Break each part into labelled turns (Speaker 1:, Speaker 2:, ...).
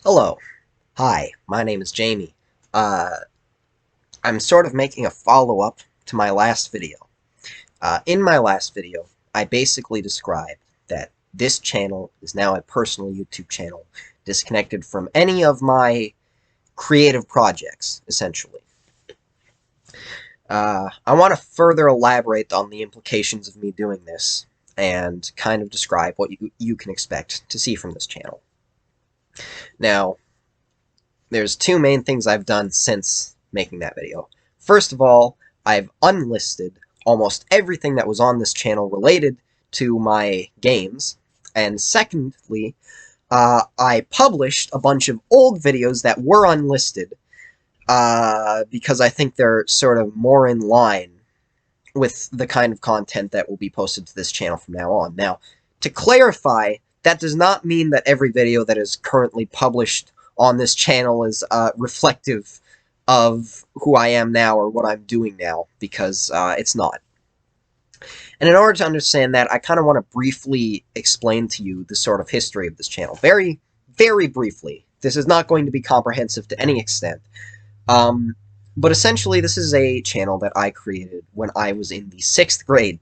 Speaker 1: Hello. Hi, my name is Jamie. I'm sort of making a follow-up to my last video. In my last video, I basically described that this channel is now a personal YouTube channel, disconnected from any of my creative projects, essentially. I want to further elaborate on the implications of me doing this, and kind of describe what you can expect to see from this channel. Now, there's two main things I've done since making that video. First of all, I've unlisted almost everything that was on this channel related to my games. And secondly, I published a bunch of old videos that were unlisted because I think they're sort of more in line with the kind of content that will be posted to this channel from now on. Now, to clarify, that does not mean that every video that is currently published on this channel is reflective of who I am now or what I'm doing now, because it's not. And in order to understand that, I kind of want to briefly explain to you the sort of history of this channel. Very, very briefly. This is not going to be comprehensive to any extent. But essentially, this is a channel that I created when I was in the 6th grade.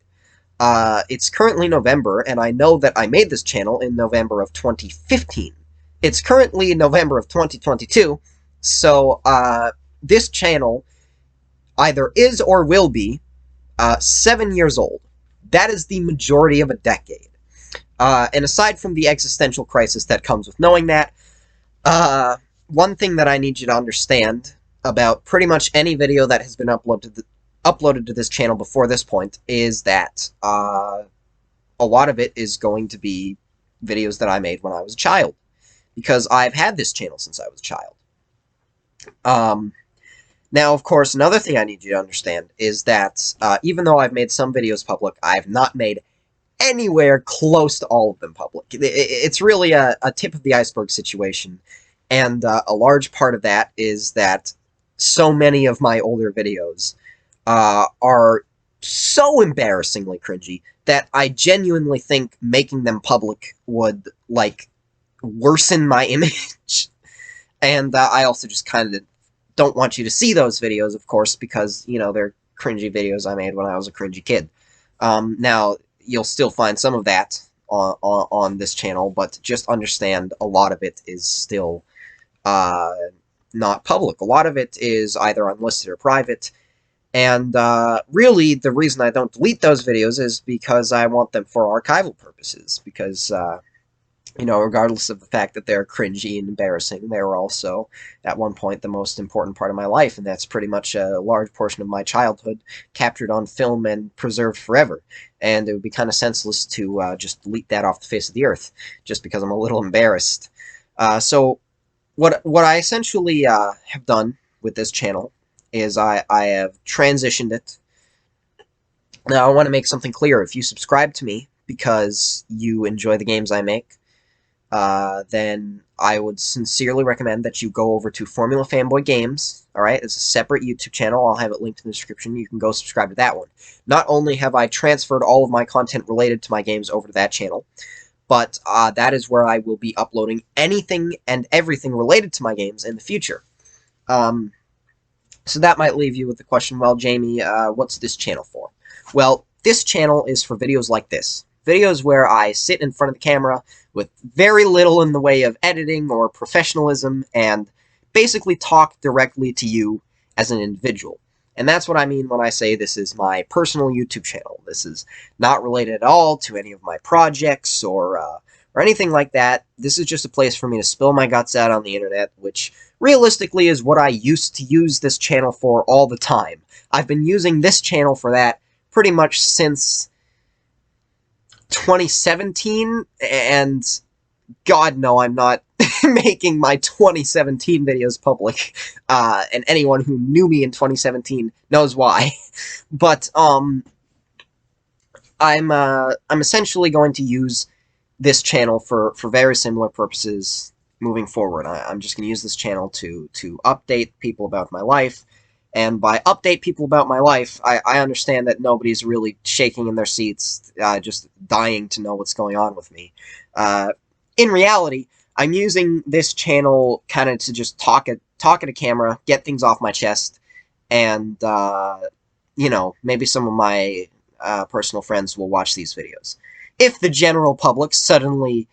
Speaker 1: It's currently November, and I know that I made this channel in November of 2015. It's currently November of 2022, so this channel either is or will be 7 years old. That is the majority of a decade. And aside from the existential crisis that comes with knowing that, one thing that I need you to understand about pretty much any video that has been uploaded to this channel before this point is that a lot of it is going to be videos that I made when I was a child, because I've had this channel since I was a child. Now, of course, another thing I need you to understand is that even though I've made some videos public, I've not made anywhere close to all of them public. It's really a tip of the iceberg situation, and a large part of that is that so many of my older videos are so embarrassingly cringy that I genuinely think making them public would, like, worsen my image. And I also just kind of don't want you to see those videos, of course, because, you know, they're cringy videos I made when I was a cringy kid. Now, you'll still find some of that on this channel, but just understand a lot of it is still not public. A lot of it is either unlisted or private, and really the reason I don't delete those videos is because I want them for archival purposes, because you know, regardless of the fact that they're cringy and embarrassing, they were also, at one point, the most important part of my life, and that's pretty much a large portion of my childhood captured on film and preserved forever. And it would be kind of senseless to just delete that off the face of the earth, just because I'm a little embarrassed. So, what I essentially have done with this channel is I have transitioned it. Now, I want to make something clear. If you subscribe to me because you enjoy the games I make, then I would sincerely recommend that you go over to Formula Fanboy Games. Alright, it's a separate YouTube channel. I'll have it linked in the description. You can go subscribe to that one. Not only have I transferred all of my content related to my games over to that channel, but that is where I will be uploading anything and everything related to my games in the future. So that might leave you with the question, well, Jamie, what's this channel for? Well, this channel is for videos like this. Videos where I sit in front of the camera with very little in the way of editing or professionalism and basically talk directly to you as an individual. And that's what I mean when I say this is my personal YouTube channel. This is not related at all to any of my projects or anything like that. This is just a place for me to spill my guts out on the internet, which realistically is what I used to use this channel for all the time. I've been using this channel for that pretty much since 2017, and God, no, I'm not making my 2017 videos public, and anyone who knew me in 2017 knows why. But, I'm essentially going to use this channel for very similar purposes moving forward. I'm just going to use this channel to update people about my life, and by update people about my life, I understand that nobody's really shaking in their seats, just dying to know what's going on with me. In reality, I'm using this channel kind of to just talk at a camera, get things off my chest, and you know, maybe some of my personal friends will watch these videos. If the general public suddenly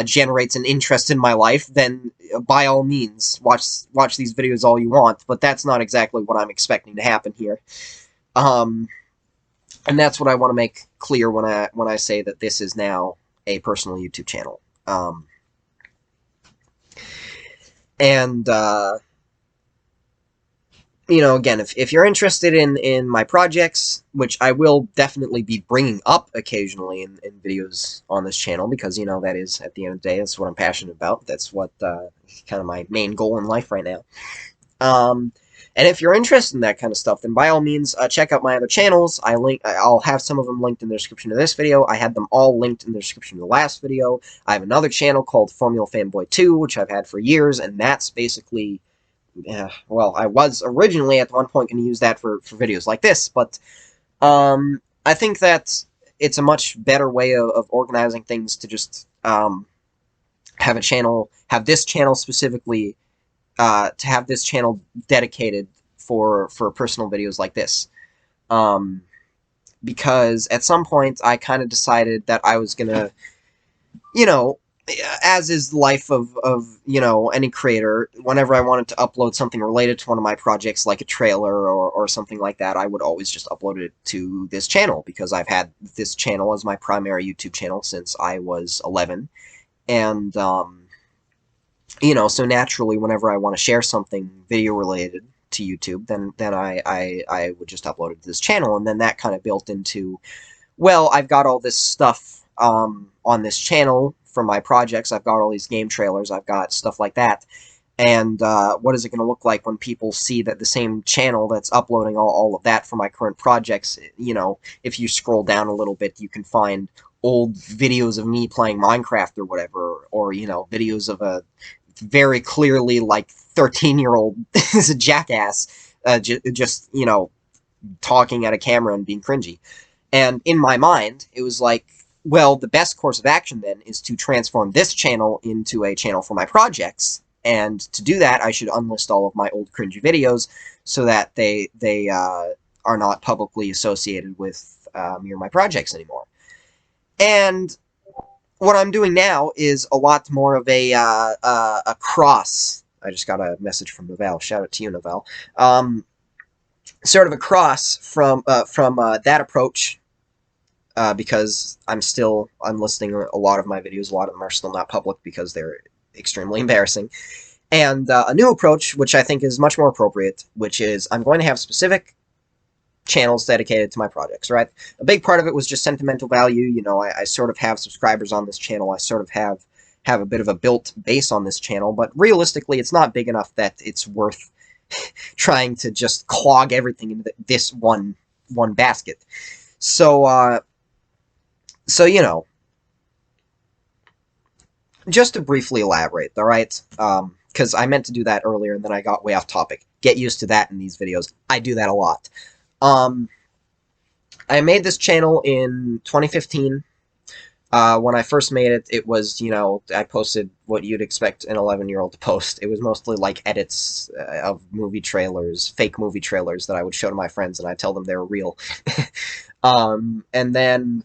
Speaker 1: generates an interest in my life, then by all means, watch these videos all you want. But that's not exactly what I'm expecting to happen here. Um, and that's what I want to make clear when I say that this is now a personal YouTube channel. And you know, again, if you're interested in my projects, which I will definitely be bringing up occasionally in videos on this channel, because, you know, that is, at the end of the day, that's what I'm passionate about. That's what kind of my main goal in life right now. And if you're interested in that kind of stuff, then by all means, check out my other channels. I'll have some of them linked in the description of this video. I had them all linked in the description of the last video. I have another channel called Formula Fanboy 2, which I've had for years, and that's basically... yeah, well, I was originally at one point going to use that for videos like this, but I think that it's a much better way of organizing things to just have a channel, have this channel specifically, to have this channel dedicated for personal videos like this. Because at some point I kind of decided that I was going to, you know, as is the life of you know, any creator, whenever I wanted to upload something related to one of my projects, like a trailer or something like that, I would always just upload it to this channel, because I've had this channel as my primary YouTube channel since I was 11. And, you know, so naturally, whenever I want to share something video-related to YouTube, then I would just upload it to this channel, and then that kind of built into, well, I've got all this stuff on this channel for my projects. I've got all these game trailers, I've got stuff like that, and what is it going to look like when people see that the same channel that's uploading all of that for my current projects? You know, if you scroll down a little bit, you can find old videos of me playing Minecraft or whatever, or, you know, videos of a very clearly, like, 13-year-old is a jackass, just, you know, talking at a camera and being cringy. And in my mind, it was like, well, the best course of action then is to transform this channel into a channel for my projects. And to do that, I should unlist all of my old cringy videos so that they are not publicly associated with me or my projects anymore. And what I'm doing now is a lot more of a cross. I just got a message from Novell. Shout out to you, Novell. Sort of a cross from that approach. Because I'm listing a lot of my videos. A lot of them are still not public because they're extremely embarrassing. And a new approach, which I think is much more appropriate, which is I'm going to have specific channels dedicated to my projects, right? A big part of it was just sentimental value. You know, I sort of have subscribers on this channel. I sort of have a bit of a built base on this channel, but realistically, it's not big enough that it's worth trying to just clog everything into this one basket. So, you know, just to briefly elaborate, all right? Because I meant to do that earlier, and then I got way off topic. Get used to that in these videos. I do that a lot. I made this channel in 2015. When I first made it, it was, you know, I posted what you'd expect an 11-year-old to post. It was mostly, like, edits of movie trailers, fake movie trailers that I would show to my friends, and I'd tell them they were real. And then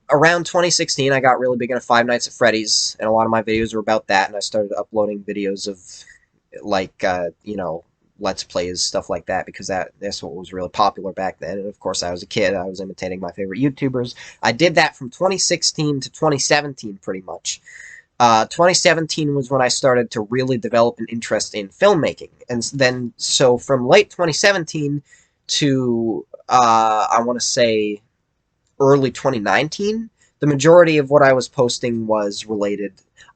Speaker 1: around 2016, I got really big into Five Nights at Freddy's, and a lot of my videos were about that, and I started uploading videos of, like, you know, Let's Plays, stuff like that, because that's what was really popular back then, and of course I was a kid, I was imitating my favorite YouTubers. I did that from 2016 to 2017, pretty much. 2017 was when I started to really develop an interest in filmmaking, and then, so from late 2017 to, I want to say, early 2019, the majority of what I was posting was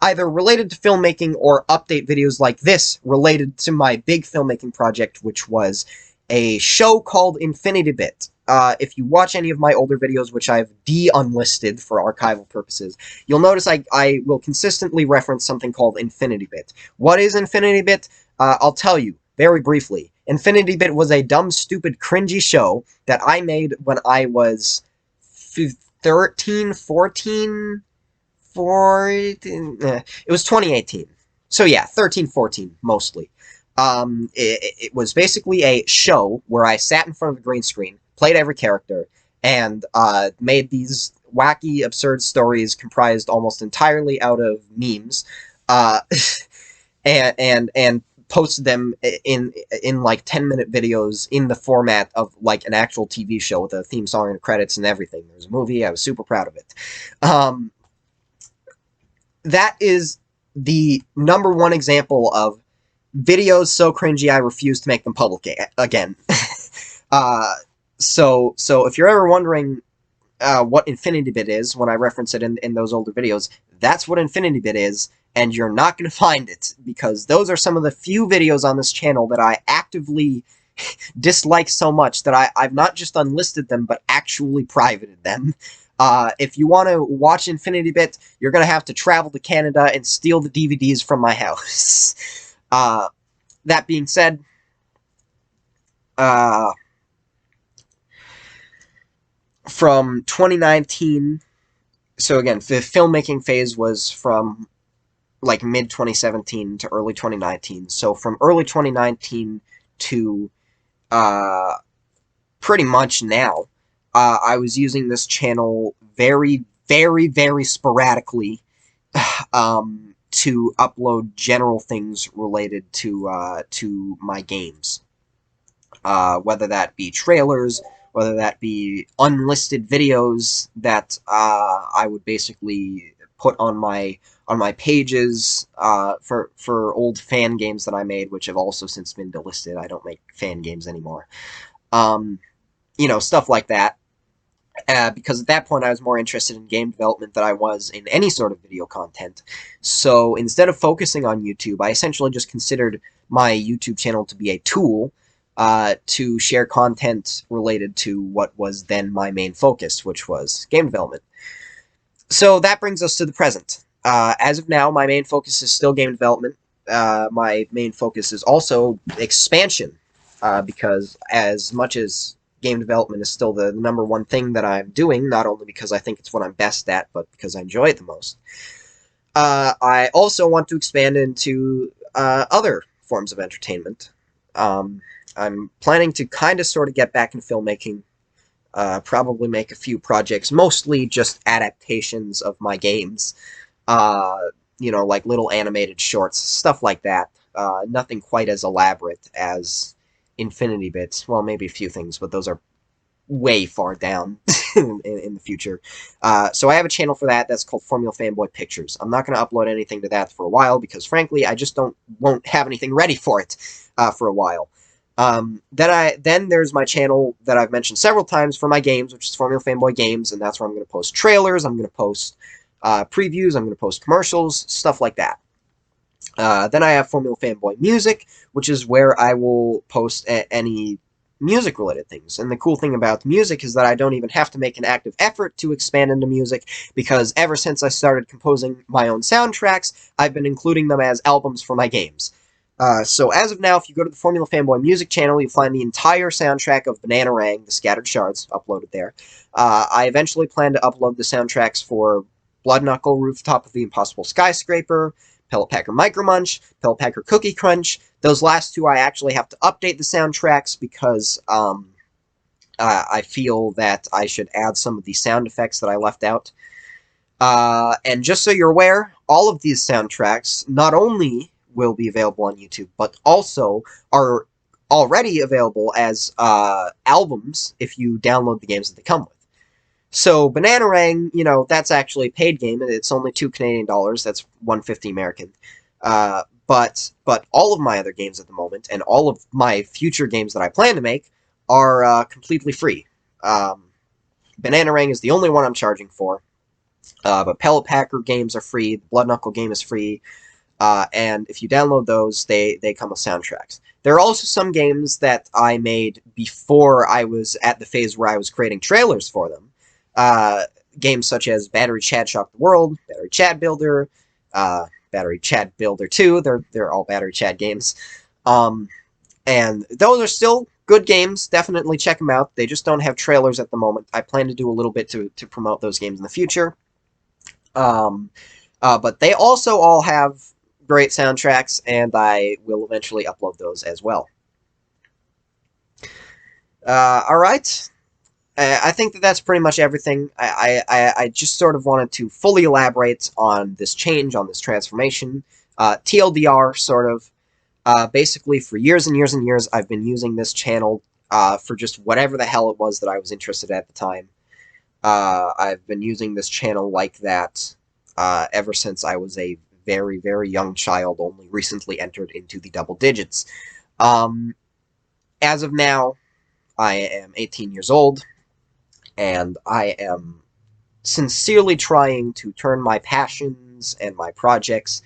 Speaker 1: either related to filmmaking or update videos like this related to my big filmmaking project, which was a show called Infinity Bit. If you watch any of my older videos, which I've de-unlisted for archival purposes, you'll notice I will consistently reference something called Infinity Bit. What is Infinity Bit? I'll tell you very briefly. Infinity Bit was a dumb, stupid, cringy show that I made when I was 13, 14, it was 2018. So yeah, 13, 14 mostly. It was basically a show where I sat in front of a green screen, played every character, and made these wacky, absurd stories comprised almost entirely out of memes, uh, and posted them in like 10-minute videos in the format of like an actual TV show with a theme song and credits and everything. There was a movie. I was super proud of it. Um, that is the number one example of videos so cringy I refuse to make them public again. uh, so if you're ever wondering what InfinityBit is when I reference it in those older videos, that's what InfinityBit is, and you're not going to find it, because those are some of the few videos on this channel that I actively dislike so much that I've not just unlisted them, but actually privated them. If you want to watch InfinityBit, you're going to have to travel to Canada and steal the DVDs from my house. That being said, from 2019, so again, the filmmaking phase was from like mid-2017 to early 2019. So from early 2019 to pretty much now, I was using this channel very, very, very sporadically to upload general things related to my games. Whether that be trailers, whether that be unlisted videos that I would basically put on my pages for old fan games that I made, which have also since been delisted. I don't make fan games anymore. You know, stuff like that. Because at that point I was more interested in game development than I was in any sort of video content. So instead of focusing on YouTube, I essentially just considered my YouTube channel to be a tool to share content related to what was then my main focus, which was game development. So that brings us to the present. As of now, my main focus is still game development. My main focus is also expansion, because as much as game development is still the number one thing that I'm doing, not only because I think it's what I'm best at, but because I enjoy it the most, I also want to expand into other forms of entertainment. I'm planning to kind of sort of get back in filmmaking, probably make a few projects, mostly just adaptations of my games, you know, like little animated shorts, stuff like that. Nothing quite as elaborate as InfinityBits. Well, maybe a few things, but those are way far down in the future. So I have a channel for that that's called Formula Fanboy Pictures. I'm not going to upload anything to that for a while because, frankly, I just won't have anything ready for it for a while. Then there's my channel that I've mentioned several times for my games, which is Formula Fanboy Games, and that's where I'm going to post trailers, I'm going to post previews, I'm going to post commercials, stuff like that. Then I have Formula Fanboy Music, which is where I will post any music-related things. And the cool thing about music is that I don't even have to make an active effort to expand into music, because ever since I started composing my own soundtracks, I've been including them as albums for my games. So as of now, if you go to the Formula Fanboy Music channel, you'll find the entire soundtrack of Bananarang, The Scattered Shards, uploaded there. I eventually plan to upload the soundtracks for Blood Knuckle, Rooftop of the Impossible Skyscraper, Pellet Packer Micro Munch, Pellet Packer Cookie Crunch. Those last two I actually have to update the soundtracks because I feel that I should add some of the sound effects that I left out. And just so you're aware, all of these soundtracks not only will be available on YouTube, but also are already available as albums if you download the games that they come with. So Bananarang, you know, that's actually a paid game, and it's only $2 Canadian. That's $1.50 American. But all of my other games at the moment, and all of my future games that I plan to make, are completely free. Bananarang is the only one I'm charging for. But Pellet Packer games are free. The Blood Knuckle game is free. And if you download those, they come with soundtracks. There are also some games that I made before I was at the phase where I was creating trailers for them. Games such as Battery Chad Shock the World, Battery Chad Builder, Battery Chad Builder 2. They're all Battery Chad games. And those are still good games. Definitely check them out. They just don't have trailers at the moment. I plan to do a little bit to promote those games in the future. But they also all have great soundtracks, and I will eventually upload those as well. All right. I think that that's pretty much everything. I just sort of wanted to fully elaborate on this change, on this transformation. TLDR, sort of. Basically, for years and years and years, I've been using this channel for just whatever the hell it was that I was interested in at the time. I've been using this channel like that ever since I was a very, very young child, only recently entered into the double digits. As of now, I am 18 years old, and I am sincerely trying to turn my passions and my projects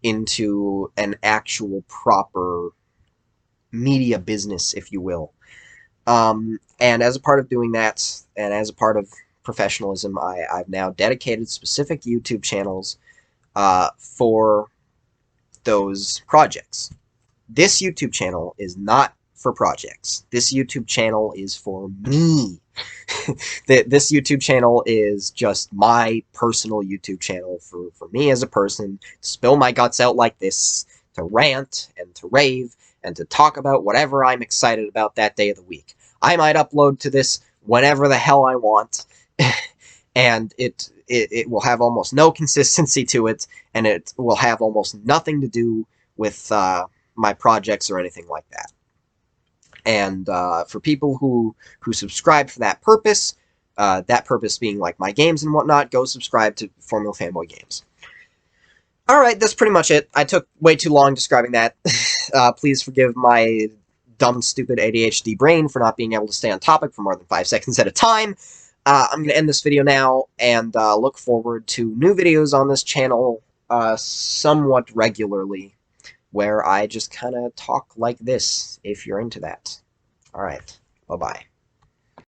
Speaker 1: into an actual proper media business, if you will. And as a part of doing that, and as a part of professionalism, I've now dedicated specific YouTube channels for those projects. This YouTube channel is not for projects. This YouTube channel is for me. This YouTube channel is just my personal YouTube channel for me as a person to spill my guts out like this, to rant and to rave and to talk about whatever I'm excited about that day of the week. I might upload to this whenever the hell I want, and it will have almost no consistency to it, and it will have almost nothing to do with my projects or anything like that. And for people who subscribe for that purpose being like my games and whatnot, go subscribe to Formula Fanboy Games. Alright, that's pretty much it. I took way too long describing that. Please forgive my dumb, stupid ADHD brain for not being able to stay on topic for more than 5 seconds at a time. I'm going to end this video now, and look forward to new videos on this channel somewhat regularly, where I just kind of talk like this, if you're into that. Alright, bye-bye.